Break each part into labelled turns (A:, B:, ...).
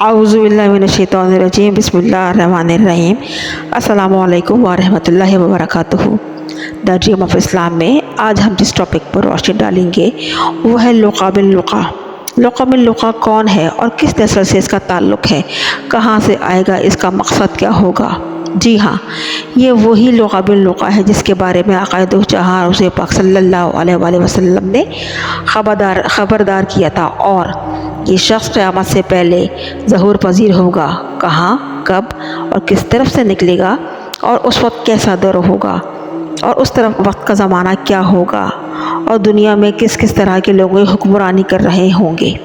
A: आऊज़ुबिल्लाहिमिनश्शैतानिर्रजीम बिस्मिल्लाहिर्रहमानिर्रहीम अस्सलामु अलैकुम वरहमतुल्लाहि वबरकातुहू। द ड्रीम ऑफ इस्लाम में आज हम जिस टॉपिक पर रोशनी डालेंगे वो है लुक़ा बिल लुक़ा। लुक़ा बिल लुक़ा कौन है और किस नस्ल से इसका ताल्लुक़ है, कहाँ से आएगा, इसका मकसद क्या होगा। जी हाँ, ये वही लुक़ा बिल लुक़ा है जिसके बारे में आक़ाए दो जहां रसूल पाक सल्लल्लाहु अलैहि वसल्लम ने खबरदार किया था। और ये शख्स क़यामत से पहले ज़हूर पजीर होगा, कहाँ, कब और किस तरफ से निकलेगा और उस वक्त कैसा दौर होगा और उस तरफ वक्त का ज़माना क्या होगा और दुनिया में किस किस तरह के लोग हुक्मरानी कर रहे होंगे।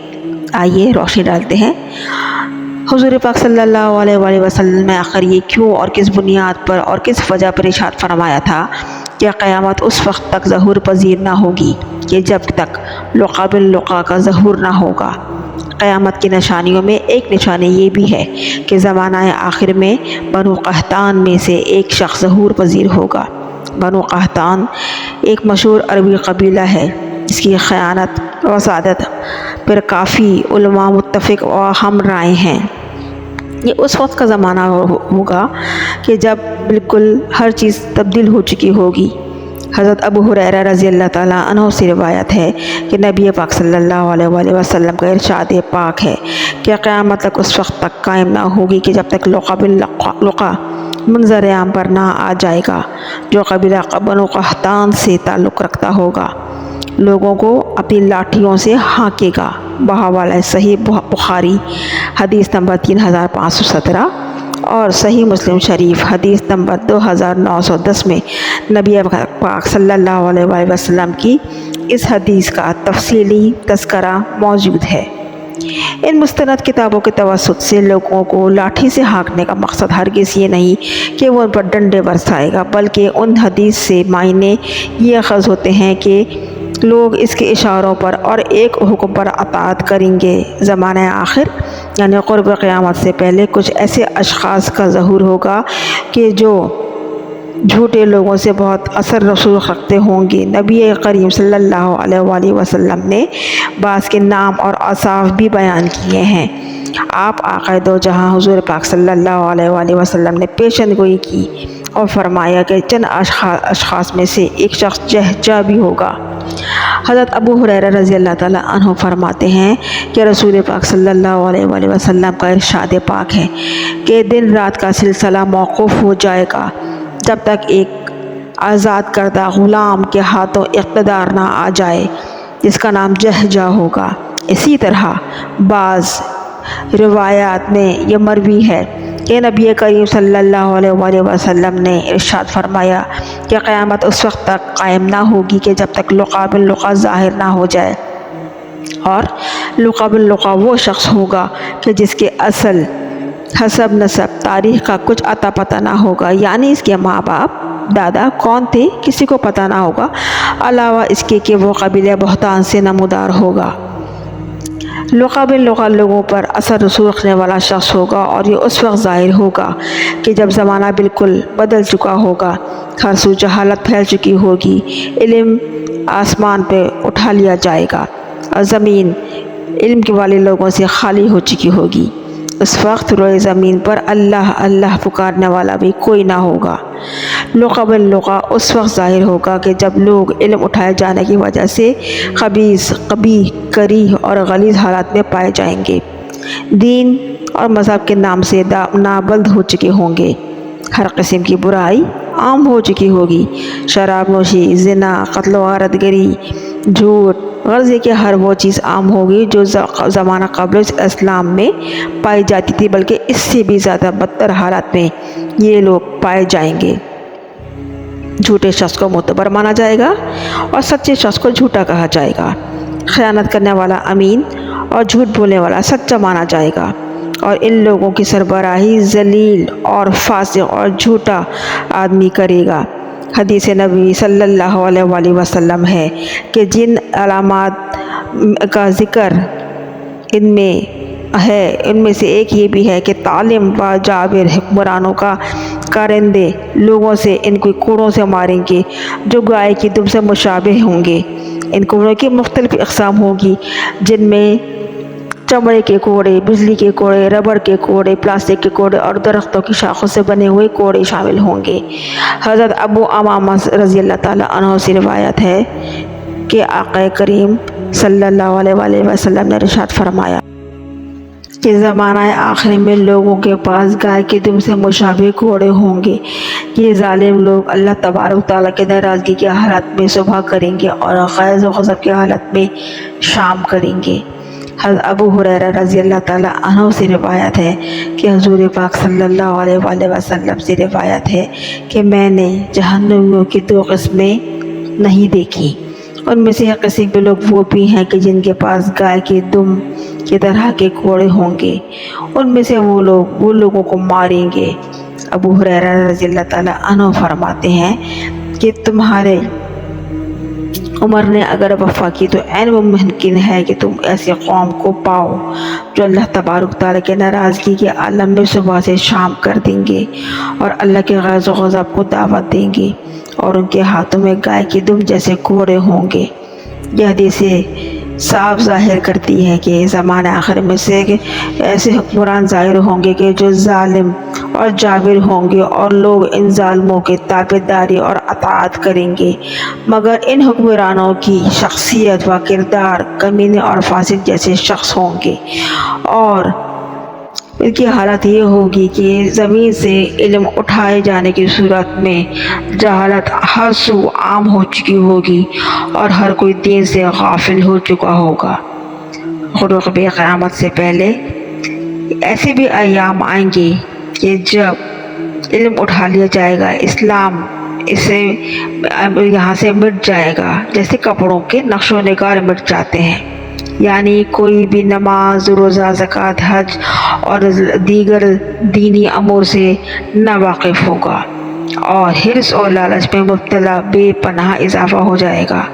A: आइए रोशनी डालते हैं। हुज़ूर पाक सल्लल्लाहु अलैहि वसल्लम ने आखिर ये क्यों और किस बुनियाद पर और किस वजह पर इरशाद फरमाया था कि क़यामत उस वक्त तक ज़हूर पजीर ना होगी कि जब तक लुक़ा बिल लुक़ा का ज़हूर ना होगा। क़यामत की निशानियों में एक निशानी ये भी है कि ज़माना आखिर में बनु कहतान में से एक शख्स ज़हूर पजीर होगा। बनु कहतान एक मशहूर अरबी कबीला है जिसकी ख़यानत व सादत पर काफ़ी उलमा मुत्तफ़िक़ व हम राय हैं। ये उस वक्त का ज़माना होगा कि जब बिल्कुल हर चीज़ तब्दील हो चुकी होगी। हज़रत अबू हुरैरा रज़ी अल्लाह ताला अन्हु से रिवायत है कि नबी पाक सल्लल्लाहु अलैहि वसल्लम का इरशाद पाक है कि क़यामत तक उस वक्त तक कायम ना होगी कि जब तक लुक़ा बिल लुक़ा मंज़र आम पर ना आ जाएगा। जो कबीला बनु कहतान से ताल्लुक़ रखता होगा लोगों को अपनी लाठियों से हाँकेगा। बहावाला सही बुखारी हदीस नंबर 3517 और सही मुस्लिम शरीफ हदीस नंबर 2910 में नबी पाक सल्लल्लाहु अलैहि वसल्लम की इस हदीस का तफसीली तज़किरा मौजूद है। इन मुस्तनद किताबों के तवस्सुत से लोगों को लाठी से हाँकने का मकसद हरगिज़ ये नहीं कि वो उन पर डंडे बरसाएगा, बल्कि उन हदीस से मायने ये अख़ज़ होते हैं कि लोग इसके इशारों पर और एक हुक्म पर अताअत करेंगे। ज़माना आखिर यानी क़ुर्ब क़यामत से पहले कुछ ऐसे अशख़ास का ज़हूर होगा कि जो झूठे लोगों से बहुत असर रसूख रखते होंगे। नबी करीम सल्लल्लाहु अलैहि वसल्लम ने बास के नाम और औसाफ भी बयान किए हैं। आप आक़ाए दो जहां हुज़ूर पाक सल्लल्लाहु अलैहि वसल्लम ने पेशन गोई की और फरमाया कि चंद अशख़ास में से एक शख्स जहजा भी होगा। हज़रत अबू हुरैरा रज़ी अल्लाह ताला अन्हु फरमाते हैं कि रसूल पाक सल्लल्लाहु अलैहि वसल्लम का इरशाद पाक है कि दिन रात का सिलसिला मौक़ूफ़ हो जाएगा जब तक एक आज़ाद करदा ग़ुलाम के हाथों इक़्तिदार ना आ जाए जिसका नाम जहजा होगा। इसी तरह बाज़ रिवायात में यह मरवी है कि नबी करीम सल्लल्लाहु अलैहि वसल्लम ने इरशाद फरमाया कि क़यामत उस वक्त तक कायम ना होगी कि जब तक लुक़ा बिल लुक़ा ज़ाहिर ना हो जाए। और लुक़ा बिल लुक़ा वो शख्स होगा कि जिसके असल हसब नसब तारीख़ का कुछ अता पता ना होगा, यानी इसके माँ बाप दादा कौन थे किसी को पता ना होगा, अलावा इसके कि वो कबीले बहतान से नमूदार होगा। लुक़ा बिल लुक़ा लोगों पर असर रसूख रखने वाला शख्स होगा और ये उस वक्त ज़ाहिर होगा कि जब ज़माना बिल्कुल बदल चुका होगा, हर सू जहालत फैल चुकी होगी, इल्म आसमान पे उठा लिया जाएगा और ज़मीन इल्म के वाले लोगों से खाली हो चुकी होगी। उस वक्त रोए ज़मीन पर अल्लाह अल्लाह पुकारने वाला भी कोई ना होगा। लुक़ा बिल लुक़ा उस वक्त ज़ाहिर होगा कि जब लोग इल्म उठाए जाने की वजह से ख़बीस कबीह करीह और गलीज़ हालात में पाए जाएंगे। दीन और मज़हब के नाम से नाबल्द हो चुके होंगे। हर किस्म की बुराई आम हो चुकी होगी। शराब नोशी, ज़िना, क़त्ल वारतगरी, झूठ, गर्ज़े की हर वो चीज़ आम होगी जो ज़माना क़ब्ल इस्लाम में पाई जाती थी, बल्कि इससे भी ज़्यादा बदतर हालात में ये लोग पाए जाएंगे। झूठे शख्स को मोतबर माना जाएगा और सच्चे शख्स को झूठा कहा जाएगा। ख़यानत करने वाला अमीन और झूठ बोलने वाला सच्चा माना जाएगा। और इन लोगों की सरबराही जलील और फासिक और झूठा आदमी करेगा। हदीस नबी सल्लल्लाहु अलैहि वसल्लम है कि जिन अलामात का ज़िक्र इनमें है उनमें से एक ये भी है कि तालिम व जाबिर हुक्मरानों का कारिंदे लोगों से इनको कूड़ों से मारेंगे जो गाय की दुम से मुशाबे होंगे। इन कूड़ों की मुख्तलिफ़ अक़साम होगी जिनमें चमड़े के कोड़े, बिजली के कोड़े, रबड़ के कोड़े, प्लास्टिक के कोड़े और दरख्तों की शाखों से बने हुए कोड़े शामिल होंगे। हज़रत अबू अमामा रज़ी अल्लाह ताला अन्हु से रिवायत है कि आक़ा करीम सल्लल्लाहु अलैहि वसल्लम ने इरशाद फरमाया कि ज़माना आखिर में लोगों के पास गाय के दुम से मुशाबिह कोड़े होंगे। ये जालिम लोग अल्लाह तबारक तआला के नाराज़गी की हालत में सुबह करेंगे और ग़ैज़ व ग़ज़ब की हालत में शाम करेंगे। हज़रत अबू हुरैरा रज़ी अल्लाह ताला अन्हु से रिवायत है कि हुज़ूर पाक सल्लल्लाहु अलैहि वसल्लम से रिवायत है कि मैंने जहन्नमियों की दो किस्में नहीं देखी। उनमें से एक किस्म के लोग वो भी हैं कि जिनके पास गाय के दुम की तरह के कोड़े होंगे। उनमें से वो लोगों को मारेंगे। अबू हुरैरा रज़ी अल्लाह ताला अन्हु फरमाते हैं कि तुम्हारे उमर ने अगर वफ़ा की तो ऐन मुमकिन है कि तुम ऐसे कौम को पाओ जो अल्लाह तबारक तआला के नाराज़गी के आलम में सुबह से शाम कर देंगे और अल्लाह के ग़ज़ब व ग़ज़ब को दावत देंगे और उनके हाथों में गाय की दुम जैसे कोड़े होंगे। यह हदीसें साफ ज़ाहिर करती है कि ज़माने आखिर में से ऐसे हुक्मरान ज़ाहिर होंगे कि जो जालिम और जाबिर होंगे और लोग इन जालिमों के ताबेदारी और अताअत करेंगे। मगर इन हुक्मरानों की शख्सियत व किरदार कमीने और फासिक जैसे शख्स होंगे और इनकी हालत ये होगी कि ज़मीन से इल्म उठाए जाने की सूरत में जहालत हर सू आम हो चुकी होगी और हर कोई दीन से गाफिल हो चुका होगा। क़ुरूब क़यामत से पहले ऐसे भी अय्याम आएंगे कि जब इल्म उठा लिया जाएगा, इस्लाम इसे यहाँ से मिट जाएगा जैसे कपड़ों के नक्शो निगार मिट जाते हैं। यानी कोई भी नमाज, रोज़ा, ज़कात, हज और दीगर दीनी अमूर से नावाकिफ़ होगा और हिर्स और लालच में मुब्तला बेपनाह इजाफ़ा हो जाएगा।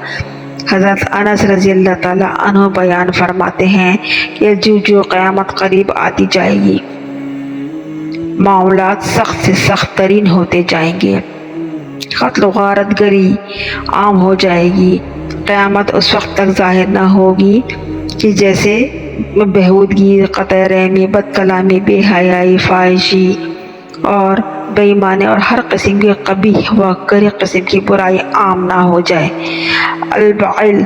A: हज़रत अनस रज़ी अल्लाह ताला अन्हु बयान फरमाते हैं कि जो क़यामत करीब आती जाएगी, मामलात सख्त से सख्त तरीन होते जाएंगे, क़त्ल गारत गरी आम हो जाएगी। क़यामत उस वक्त तक ज़ाहिर न होगी कि जैसे बेहूदगी, क़त्ल रहमी, बदकलामी, बेहयाई, फाहिशी और बेईमानी और हर किस्म की कबीह व गरीब किस्म की बुराई आम ना हो जाए। अल-बाइल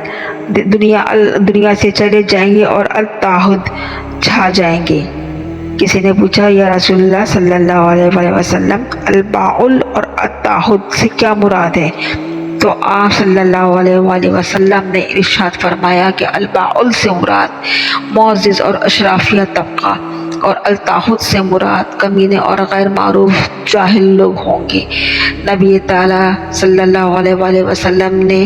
A: दुनिया से चले जाएंगे और अल-ताहुद छा जाएंगे। किसी ने पूछा, या रसूलल्लाह सल्लल्लाहु अलैहि वसल्लम, अल-बाउल और अल-ताहुद से क्या मुराद है? तो आप सल्लल्लाहु अलैहि वसल्लम ने इरशाद फरमाया कि अल-बाउल से मुराद मुअज़्ज़िज़ और अशराफिया तबका और अल-ताहुद से मुराद कमीने और गैर मारूफ जाहिल लोग होंगे। नबी ताला सल्लल्लाहु अलैहि वसल्लम ने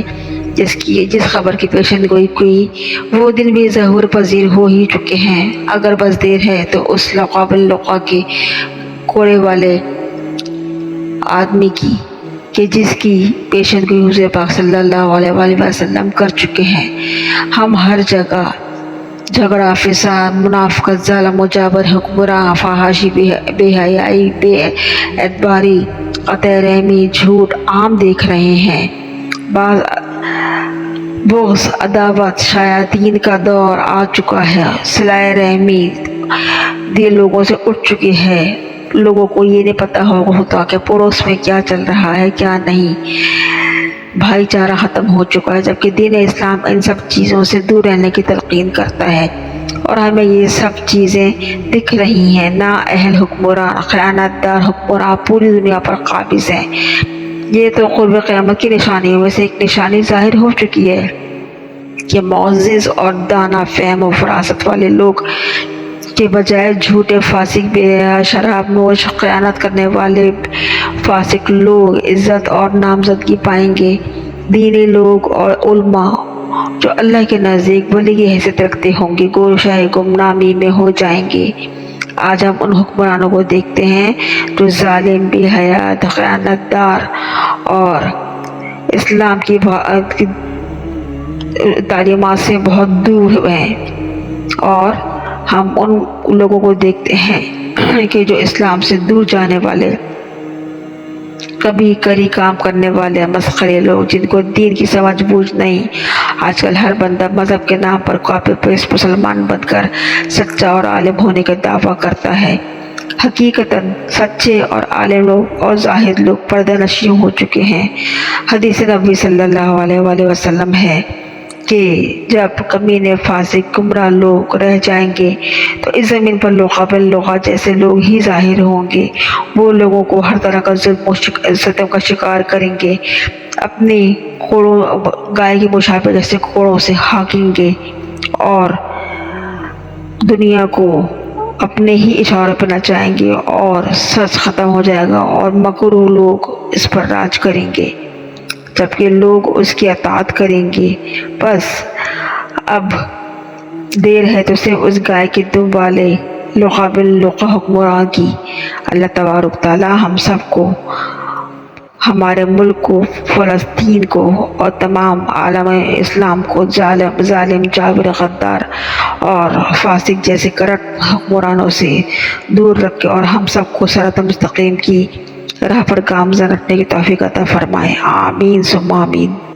A: जिस खबर की पेशन गोई की वो दिन भी ज़हूर पजीर हो ही चुके हैं। अगर बस देर है तो उस लक़ाबिल लक़ा के कोड़े वाले आदमी की कि जिसकी पेशन गोई हुज़ूर पाक सल्लल्लाहु अलैहि वसल्लम कर चुके हैं। हम हर जगह झगड़ा, फिसाद, मुनाफ़क़त, ज़ालिम, जाबर, हुक्मरान, फहाशी, बेहयाई, बेएतबारी, क़त्ल रहमी, झूठ आम देख रहे हैं। बुग़्ज़, अदावत, शयातीन का दौर आ चुका है। सिलाए रहमी दिल लोगों से उठ चुकी है। लोगों को ये नहीं पता होता कि पड़ोस में क्या चल रहा है, क्या नहीं। भाईचारा ख़त्म हो चुका है, जबकि दीन इस्लाम इन सब चीज़ों से दूर रहने की तलक़ीन करता है और हमें ये सब चीज़ें दिख रही हैं। ना अहल हुक्मरान, ख़यानतदार हुक्मरान पूरी दुनिया पर काबिज़ हैं। ये तो क़ुर्ब क़यामत की निशानियों में से एक निशानी ज़ाहिर हो चुकी है कि मुअज़्ज़िज़ और दाना फ़हम और फ़रासत वाले लोग के बजाय झूठे, फासिक, बेहया, शराबनोश, ख़यानत करने वाले फासिक लोग इज़्ज़त और नामज़दगी पाएंगे। दीनी लोग और उलमा जो अल्लाह के नज़दीक वली की हैसियत रखते होंगे गोशाए गुमनामी में हो जाएंगे। आज हम उन हुक्मरानों को देखते हैं जो जालिम, बेहया, ख़यानतदार और इस्लाम की तालीमात से बहुत दूर हैं और हम उन लोगों को देखते हैं कि जो इस्लाम से दूर जाने वाले کبھی کری کام کرنے والے مسخرے لوگ جن کو دین کی سمجھ بوجھ نہیں۔ آج کل ہر بندہ مذہب کے نام پر کاپی پیسٹ مسلمان بن کر سچا اور عالم ہونے کا دعویٰ کرتا ہے۔ حقیقتاً سچے اور عالم لوگ اور زاہد لوگ پردہ نشی ہو چکے ہیں۔ حدیث نبوی صلی اللہ علیہ وآلہ وسلم ہے کہ جب کمینے فاسق گمراہ لوگ رہ جائیں گے تو اس زمین پر لوقا باللوقا جیسے لوگ ہی ظاہر ہوں گے۔ وہ لوگوں کو ہر طرح کا ظلم و ستم کا شکار کریں گے، اپنی گائے کی مشابہ جیسے کوڑوں سے ہانکیں گے اور دنیا کو اپنے ہی اشاروں پہ نچائیں گے اور سچ ختم ہو جائے گا اور مکروہ لوگ اس پر راج کریں گے جبکہ لوگ اس کی اطاعت کریں گے۔ بس اب دیر ہے تو صرف اس گائے کے دم والے لوقا باللوقا حکمراں کی۔ اللہ تبارک تعالیٰ ہم سب کو، ہمارے ملک کو، فلسطین کو اور تمام عالم اسلام کو ظالم جابر غدار اور فاسق جیسے کرپٹ حکمرانوں سے دور رکھے اور ہم سب کو صراط مستقیم کی راہ پر گامزن رکھنے کی توفیق عطا فرمائے۔ آمین ثم آمین۔